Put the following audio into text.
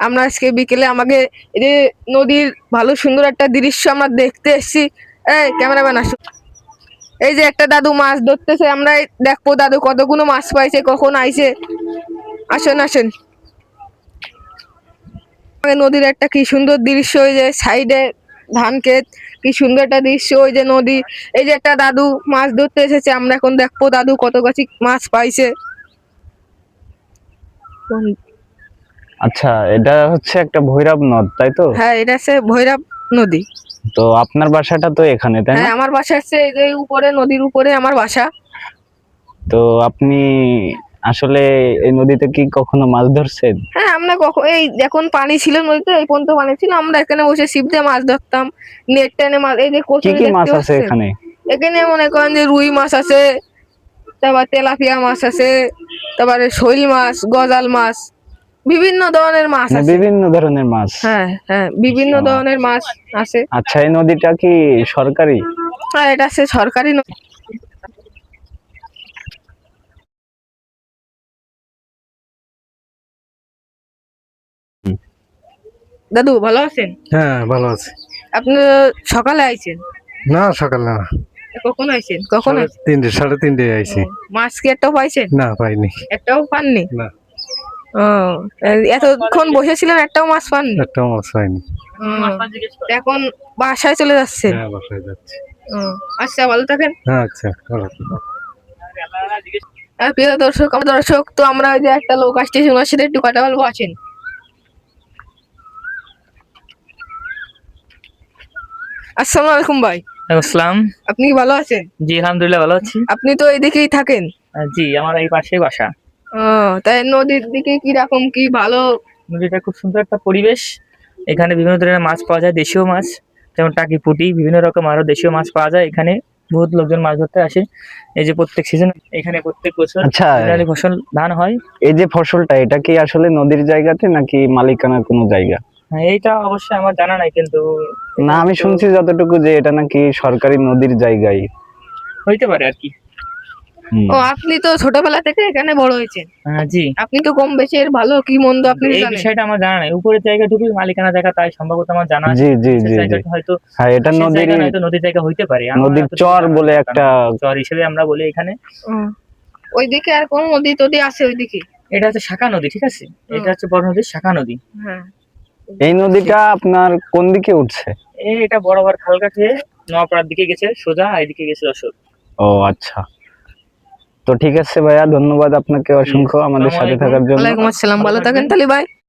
আমরা আজকে বিকেলে আমাকে এই যে নদীর ভালো সুন্দর একটা দৃশ্য আমরা দেখতে এসেছি। এই ক্যামেরাম্যান আসো। এই যে একটা দাদু মাছ ধরতেছে, আমরা দেখবো দাদু কতগুলো মাছ পাইছে, কখন আইছে। আসেন আসেন। নদীর একটা কি সুন্দর দৃশ্য, ওই যে সাইডে ধান ক্ষেত, কি সুন্দর একটা দৃশ্য, ওই যে নদী। এই যে একটা দাদু মাছ ধরতে এসেছে, আমরা এখন দেখবো দাদু কত গাছি মাছ পাইছে। আচ্ছা, এটা হচ্ছে একটা ভৈরব নদ, তাই তো? হ্যাঁ, এটা হচ্ছে ভৈরব নদী। তো আপনার বাসাটা তো এখানে, তাই হ্যাঁ, না? আমার বাসা হচ্ছে এই যে উপরে, নদীর উপরে আমার বাসা। তো আপনি আসলে এই নদীতে কি কখনো মাছ ধরছেন? হ্যাঁ, আমরা কখন এই যখন পানি ছিল নদীতে, এই পর্যন্ত পানি ছিল, আমরা এখানে বসে ছিপ দিয়ে মাছ ধরতাম, নেট টেনে মাছ। এই যে কি কচুরি কি মাছ দেখতে আছে পাচ্ছেন, এখানে? এখানে মনে করেন যে রুই মাছ আছে, তারপর তেলাপিয়া মাছ আছে, তারপরে শৈল মাছ, গজাল মাছ, বিভিন্ন ধরনের মাছ মানে আছে। বিভিন্ন ধরনের মাছ। হ্যাঁ হ্যাঁ, বিভিন্ন আচ্ছা। ধরনের মাছ আছে। আচ্ছা, এই নদীটা কি সরকারি? হ্যাঁ, এটা হচ্ছে সরকারি নদী। হুম। দাদু ভালো আছেন? হ্যাঁ, ভালো আছি। আপনি সকালে আইছেন? না, সকাল না, কখন আইছেন? কখন আইছেন? 3:30 আইছি। মাছ কি একটাও পাইছেন? না, পাইনি। একটাও পাননি? না, ও, এতক্ষণ বসেছিলেন, একটাও মাছ পাননি? একটাও মাছ পাইনি। ও, এখন বাসায় চলে যাচ্ছেন? হ্যাঁ, বাসায় যাচ্ছি। ও, আচ্ছা, ভালো থাকেন। হ্যাঁ, আচ্ছা, ভালো। প্রিয় দর্শক, আমার দর্শক তো আমরা ওই যে একটা লোক আসছে, ওনার সাথে একটু কথা বলবো, আছেন। আসসালামু আলাইকুম ভাই। আসসালাম। আপনি কি ভালো আছেন? জি আলহামদুলিল্লাহ ভালো আছি। আপনি তো এইদিকেই থাকেন? জি আমার এই পাশেই বাসা। ও, তাই নদীর দিকে কি রকম কি ভালো? নদীটা খুব সুন্দর একটা পরিবেশ। এখানে বিভিন্ন ধরনের মাছ পাওয়া যায়, দেশীয় মাছ যেমন টাকি পুঁটি, বিভিন্ন রকম আরো দেশীয় মাছ পাওয়া যায়। এখানে বহুত লোকজন মাছ ধরতে আসে। এই যে প্রত্যেক সিজন এখানে প্রত্যেক বছর আচ্ছা, সিজনালি ফসল ধান হয়। এই যে ফসলটা, এটা কি আসলে নদীর জায়গাতে নাকি মালিকানার কোনো জায়গা? হ্যাঁ, এইটা অবশ্যই আমার জানা নাই, কিন্তু না, আমি শুনছি যতটুকু যে এটা নাকি সরকারি নদীর জায়গায়। হইতে পারে আর কি। হুম। ও, আপনি তো ছোটবেলা থেকে এখানে বড় হয়েছেন, জি আপনি তো কম বেশি এর ভালো কি মন্দ আপনি এই জানেন। বিষয়টা আমার জানা নাই। উপরের জায়গাটুকু মালিকানা জায়গা, তাই সম্ভবত আমার জানা আছে। জি জি নিচের জি জি। জায়গাটা হয়তো হ্যাঁ, এটা চাষের জায়গা নদীর নয়তো নদীর জায়গা হইতে পারে। আমার নদীর এতটুকু চর জানা বলে নেই, একটা। চর হিসেবে আমরা বলি এখানে। ও, ওইদিকে আর কোন নদী টদী আছে ওইদিকে? এটা হচ্ছে শাখা নদী, ঠিক আছে? এটা হচ্ছে বড় নদীর শাখা নদী। হ্যাঁ। এই নদীটা আপনার কোন দিকে উঠছে? এটা বরাবর খালঘাট হয়ে নোয়াপাড়ার দিকে গেছে, সোজা এদিকে গেছে যশোর। ও আচ্ছা, তো ঠিক আছে ভাইয়া, ধন্যবাদ আপনাকে অসংখ্য আমাদের সাথে আসসালামু থাকার জন্য। ওয়ালাইকুম আসসালাম, ভালো ভালো থাকেন থাকবেন। তাহলে ভাই।